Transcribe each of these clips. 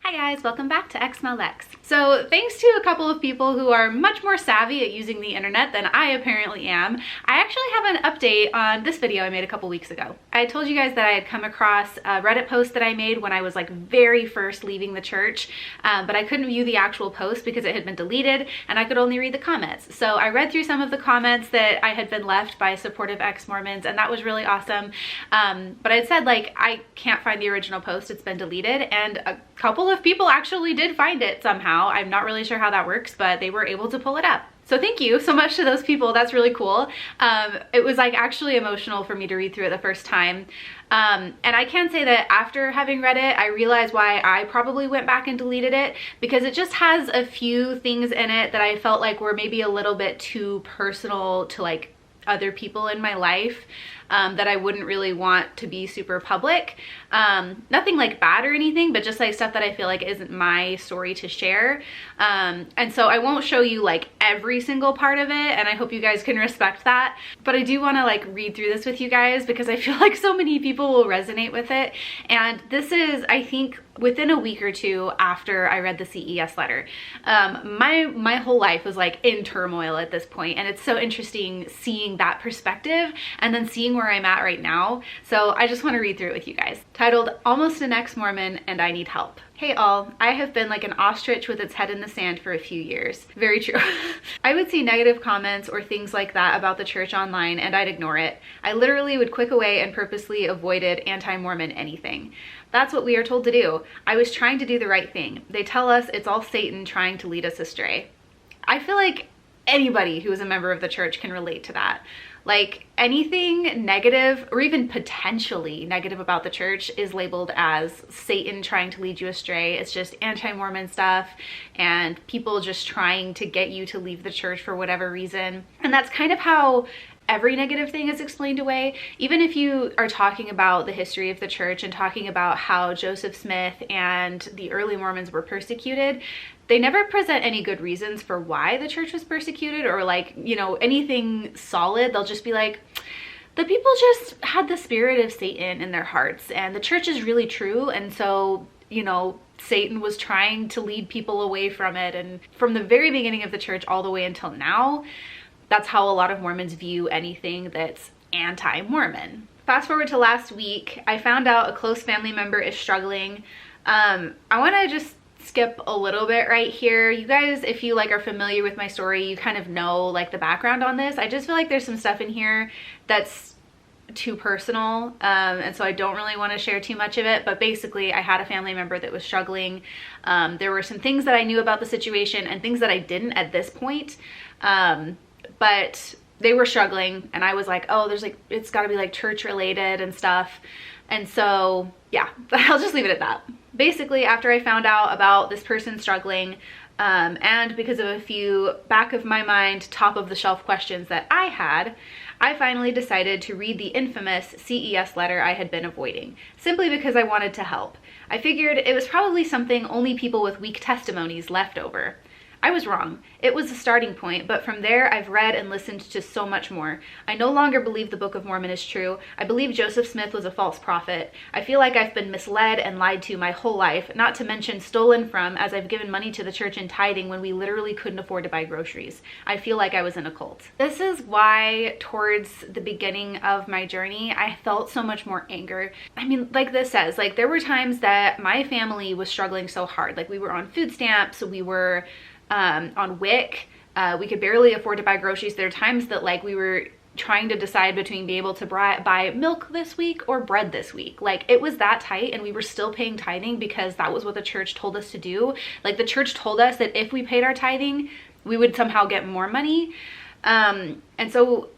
Hi guys, welcome back to exmolex. So thanks to a couple of people who are much more savvy at using the internet than I apparently am, I actually have an update on this video I made a couple weeks ago. I told you guys that I had come across a Reddit post that I made when I was like very first leaving the church, but I couldn't view the actual post because it had been deleted and I could only read the comments. So I read through some of the comments that I had been left by supportive ex-Mormons, and that was really awesome. But I'd said like, I can't find the original post, it's been deleted, and a couple of people actually did find it somehow. I'm not really sure how that works, but they were able to pull it up. So thank you so much to those people. That's really cool. It was like actually emotional for me to read through it the first time. And I can say that after having read it, I realized why I probably went back and deleted it, because it just has a few things in it that I felt like were maybe a little bit too personal to like other people in my life. That I wouldn't really want to be super public. Nothing like bad or anything, but just like stuff that I feel like isn't my story to share. And so I won't show you like every single part of it, and I hope you guys can respect that. But I do want to like read through this with you guys because I feel like so many people will resonate with it. And this is, I think, within a week or two after I read the CES letter. My whole life was like in turmoil at this point, and it's so interesting seeing that perspective and then seeing where I'm at right now. So I just want to read through it with you guys. Titled, Almost an Ex-Mormon and I Need Help. Hey all, I have been like an ostrich with its head in the sand for a few years. Very true. I would see negative comments or things like that about the church online and I'd ignore it. I literally would click away and purposely avoided anti-Mormon anything. That's what we are told to do. I was trying to do the right thing. They tell us it's all Satan trying to lead us astray. I feel like anybody who is a member of the church can relate to that. Like anything negative or even potentially negative about the church is labeled as Satan trying to lead you astray. It's just anti-Mormon stuff and people just trying to get you to leave the church for whatever reason. And that's kind of how every negative thing is explained away. Even if you are talking about the history of the church and talking about how Joseph Smith and the early Mormons were persecuted, they never present any good reasons for why the church was persecuted or like, you know, anything solid. They'll just be like, the people just had the spirit of Satan in their hearts and the church is really true. And so, you know, Satan was trying to lead people away from it. And from the very beginning of the church all the way until now, that's how a lot of Mormons view anything that's anti-Mormon. Fast forward to last week, I found out a close family member is struggling. I want to just skip a little bit right here. You guys, if you like are familiar with my story, you kind of know like the background on this. I just feel like there's some stuff in here that's too personal, and so I don't really want to share too much of it. But basically, I had a family member that was struggling. There were some things that I knew about the situation and things that I didn't at this point. But they were struggling and I was like, oh, there's like, it's gotta be like church related and stuff. And so yeah, I'll just leave it at that. Basically, after I found out about this person struggling, and because of a few back of my mind, top of the shelf questions that I had, I finally decided to read the infamous CES letter I had been avoiding, simply because I wanted to help. I figured it was probably something only people with weak testimonies left over. I was wrong. It was a starting point, but from there I've read and listened to so much more. I no longer believe the Book of Mormon is true. I believe Joseph Smith was a false prophet. I feel like I've been misled and lied to my whole life, not to mention stolen from, as I've given money to the church in tithing when we literally couldn't afford to buy groceries. I feel like I was in a cult. This is why towards the beginning of my journey, I felt so much more anger. I mean, like this says, like there were times that my family was struggling so hard. Like we were on food stamps, we were on WIC, we could barely afford to buy groceries. There are times that like we were trying to decide between being able to buy milk this week or bread this week. Like it was that tight and we were still paying tithing because that was what the church told us to do. Like the church told us that if we paid our tithing, we would somehow get more money. And so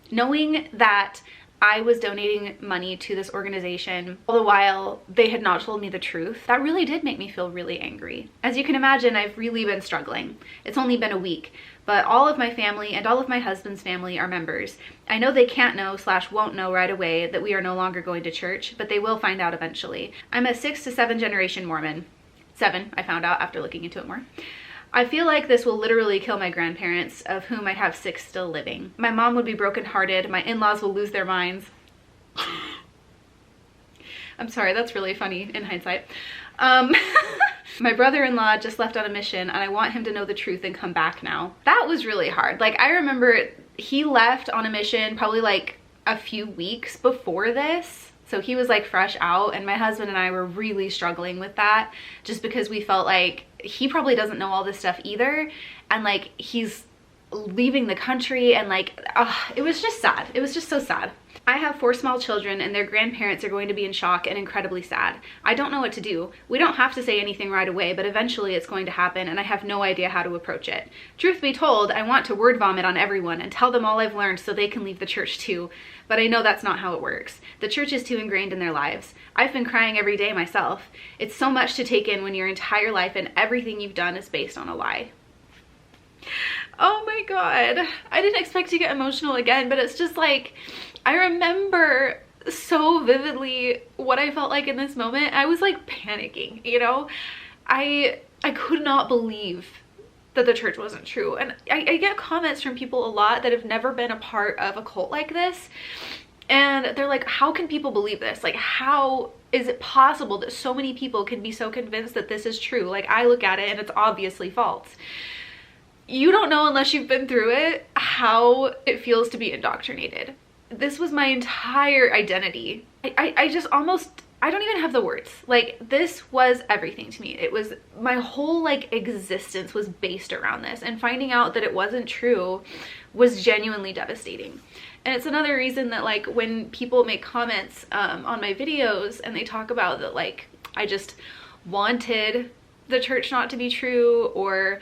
knowing that I was donating money to this organization, all the while they had not told me the truth, that really did make me feel really angry. As you can imagine, I've really been struggling. It's only been a week, but all of my family and all of my husband's family are members. I know they can't know / won't know right away that we are no longer going to church, but they will find out eventually. I'm a 6 to 7 generation Mormon. 7, I found out after looking into it more. I feel like this will literally kill my grandparents, of whom I have 6 still living. My mom would be brokenhearted, my in-laws will lose their minds. I'm sorry, that's really funny in hindsight. My brother-in-law just left on a mission and I want him to know the truth and come back now. That was really hard. Like, I remember he left on a mission probably like a few weeks before this. So he was like fresh out, and my husband and I were really struggling with that just because we felt like he probably doesn't know all this stuff either. And like, he's leaving the country, and like, it was just sad. It was just so sad. I have 4 small children and their grandparents are going to be in shock and incredibly sad. I don't know what to do. We don't have to say anything right away, but eventually it's going to happen and I have no idea how to approach it. Truth be told, I want to word vomit on everyone and tell them all I've learned so they can leave the church too, but I know that's not how it works. The church is too ingrained in their lives. I've been crying every day myself. It's so much to take in when your entire life and everything you've done is based on a lie. Oh my God. I didn't expect to get emotional again, but it's just like, I remember so vividly what I felt like in this moment. I was like panicking, you know? I could not believe that the church wasn't true. And I get comments from people a lot that have never been a part of a cult like this. And they're like, how can people believe this? Like, how is it possible that so many people can be so convinced that this is true? Like, I look at it and it's obviously false. You don't know unless you've been through it how it feels to be indoctrinated. This was my entire identity. I just almost, I don't even have the words. Like, this was everything to me. It was my whole like existence was based around this, and finding out that it wasn't true was genuinely devastating. And it's another reason that like when people make comments on my videos and they talk about that, like, I just wanted the church not to be true, or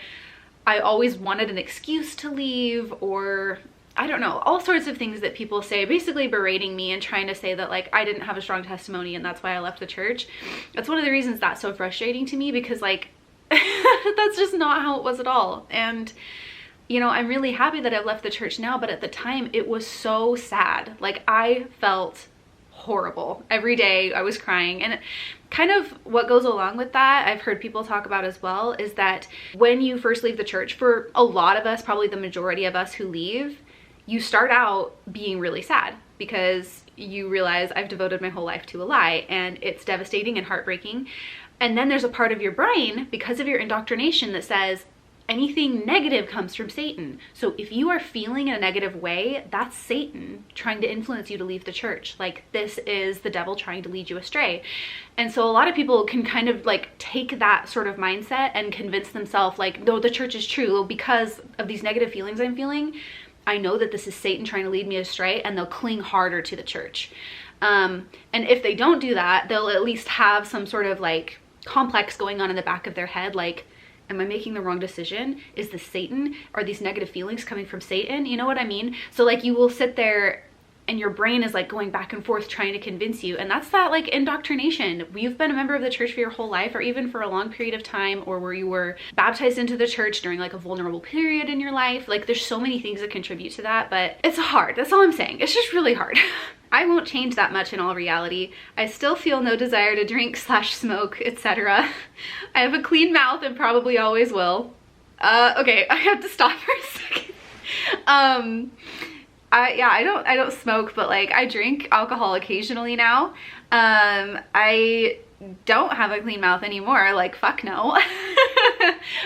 I always wanted an excuse to leave, or I don't know, all sorts of things that people say, basically berating me and trying to say that like I didn't have a strong testimony and that's why I left the church. That's one of the reasons that's so frustrating to me, because like that's just not how it was at all. And you know, I'm really happy that I've left the church now, but at the time it was so sad. Like, I felt horrible every day. I was crying. And kind of what goes along with that, I've heard people talk about as well, is that when you first leave the church, for a lot of us, probably the majority of us who leave, you start out being really sad because you realize I've devoted my whole life to a lie, and it's devastating and heartbreaking. And then there's a part of your brain, because of your indoctrination, that says anything negative comes from Satan. So if you are feeling in a negative way, that's Satan trying to influence you to leave the church. Like, this is the devil trying to lead you astray. And so a lot of people can kind of like take that sort of mindset and convince themselves like, no, the church is true because of these negative feelings I'm feeling. I know that this is Satan trying to lead me astray, and they'll cling harder to the church. And if they don't do that, they'll at least have some sort of like complex going on in the back of their head, like, am I making the wrong decision? Is this Satan? Are these negative feelings coming from Satan? You know what I mean? So like, you will sit there and your brain is like going back and forth trying to convince you. And that's that like indoctrination. You've been a member of the church for your whole life, or even for a long period of time, or where you were baptized into the church during like a vulnerable period in your life. Like, there's so many things that contribute to that, but it's hard. That's all I'm saying. It's just really hard. I won't change that much in all reality. I still feel no desire to drink / smoke, etc. I have a clean mouth and probably always will. Okay, I have to stop for a second. I don't smoke, but like, I drink alcohol occasionally now. I don't have a clean mouth anymore. Like, fuck no.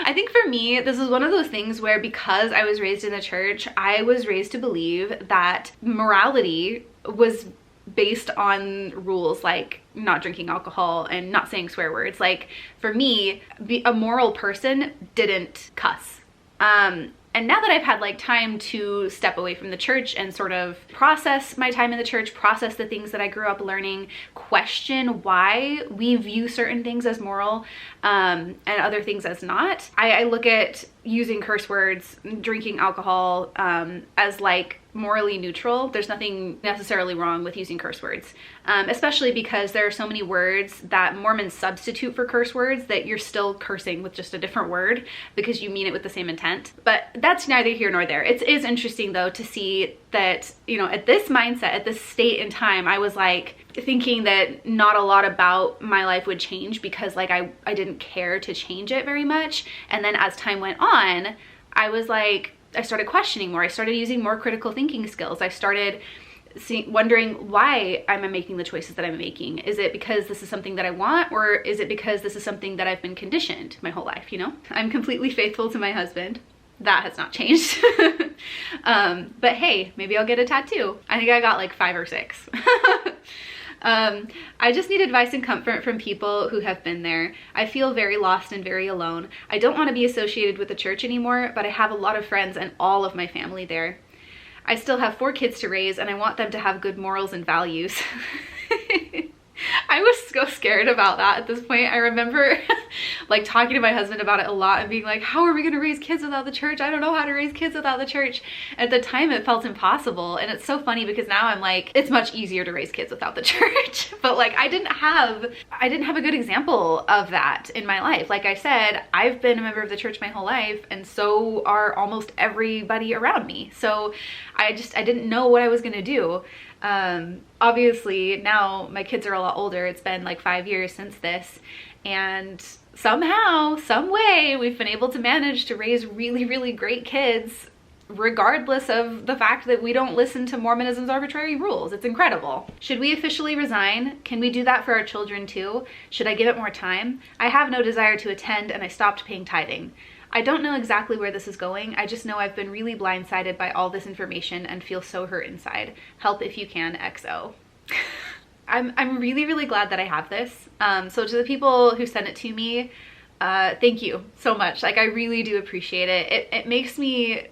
I think for me, this is one of those things where, because I was raised in the church, I was raised to believe that morality was based on rules like not drinking alcohol and not saying swear words. Like, for me, a moral person didn't cuss. And now that I've had like time to step away from the church and sort of process my time in the church, process the things that I grew up learning, question why we view certain things as moral and other things as not, I look at using curse words, drinking alcohol as like morally neutral. There's nothing necessarily wrong with using curse words, especially because there are so many words that Mormons substitute for curse words that you're still cursing with just a different word because you mean it with the same intent. But that's neither here nor there. It is interesting though to see that, you know, at this mindset, at this state in time, I was like thinking that not a lot about my life would change because like I didn't care to change it very much. And then as time went on, I was like, I started questioning more. I started using more critical thinking skills. I started wondering why I'm making the choices that I'm making. Is it because this is something that I want, or is it because this is something that I've been conditioned my whole life, you know? I'm completely faithful to my husband. That has not changed. But hey, maybe I'll get a tattoo. I think I got like 5 or 6. I just need advice and comfort from people who have been there. I feel very lost and very alone. I don't want to be associated with the church anymore, but I have a lot of friends and all of my family there. I still have 4 kids to raise, and I want them to have good morals and values. I was so scared about that at this point. I remember like talking to my husband about it a lot and being like, how are we going to raise kids without the church? I don't know how to raise kids without the church. At the time it felt impossible. And it's so funny because now I'm like, it's much easier to raise kids without the church. But like, I didn't have a good example of that in my life. Like I said, I've been a member of the church my whole life, and so are almost everybody around me. So I didn't know what I was going to do. Obviously now my kids are a lot older. It's been like 5 years since this, and somehow, some way, we've been able to manage to raise really, really great kids, regardless of the fact that we don't listen to Mormonism's arbitrary rules. It's incredible. Should we officially resign? Can we do that for our children too? Should I give it more time? I have no desire to attend, and I stopped paying tithing. I don't know exactly where this is going. I just know I've been really blindsided by all this information and feel so hurt inside. Help if you can, XO. I'm really, really glad that I have this. So to the people who sent it to me, thank you so much. Like, I really do appreciate it. It makes me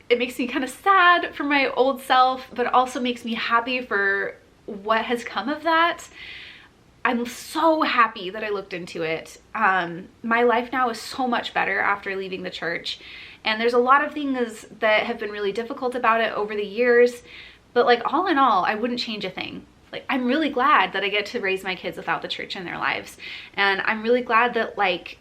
kind of sad for my old self, but also makes me happy for what has come of that. I'm so happy that I looked into it. My life now is so much better after leaving the church. And there's a lot of things that have been really difficult about it over the years. But like, all in all, I wouldn't change a thing. Like, I'm really glad that I get to raise my kids without the church in their lives. And I'm really glad that like,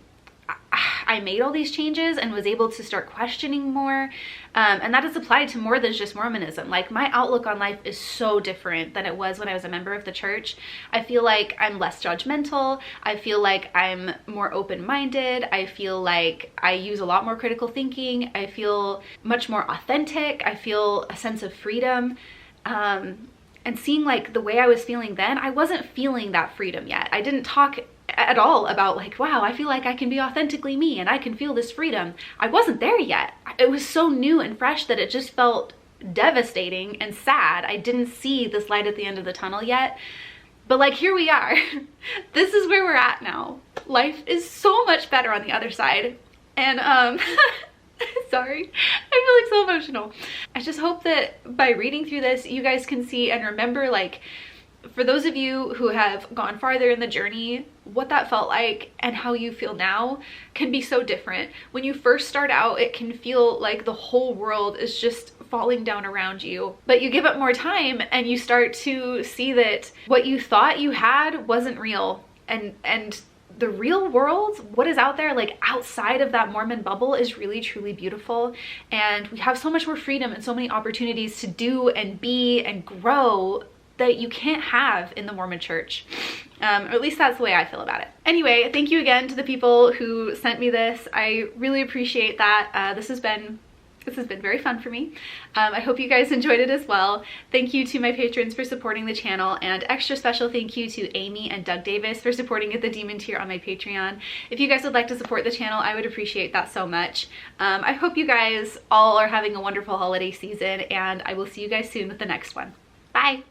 I made all these changes and was able to start questioning more. And that is applied to more than just Mormonism. Like, my outlook on life is so different than it was when I was a member of the church. I feel like I'm less judgmental. I feel like I'm more open-minded. I feel like I use a lot more critical thinking. I feel much more authentic. I feel a sense of freedom. And seeing like the way I was feeling then, I wasn't feeling that freedom yet. I didn't talk at all about like, wow, I feel like I can be authentically me and I can feel this freedom. I wasn't there yet. It was so new and fresh that it just felt devastating and sad. I didn't see this light at the end of the tunnel yet. But like, here we are. This is where we're at now. Life is so much better on the other side. And sorry, I feel like so emotional. I just hope that by reading through this, you guys can see and remember, like, for those of you who have gone farther in the journey, what that felt like and how you feel now can be so different. When you first start out, it can feel like the whole world is just falling down around you. But you give it more time and you start to see that what you thought you had wasn't real. And the real world, what is out there, like outside of that Mormon bubble, is really, truly beautiful. And we have so much more freedom and so many opportunities to do and be and grow that you can't have in the Mormon church. Or at least that's the way I feel about it. Anyway, thank you again to the people who sent me this. I really appreciate that. This has been very fun for me. I hope you guys enjoyed it as well. Thank you to my patrons for supporting the channel, and extra special thank you to Amy and Doug Davis for supporting at the Demon tier on my Patreon. If you guys would like to support the channel, I would appreciate that so much. I hope you guys all are having a wonderful holiday season, and I will see you guys soon with the next one. Bye!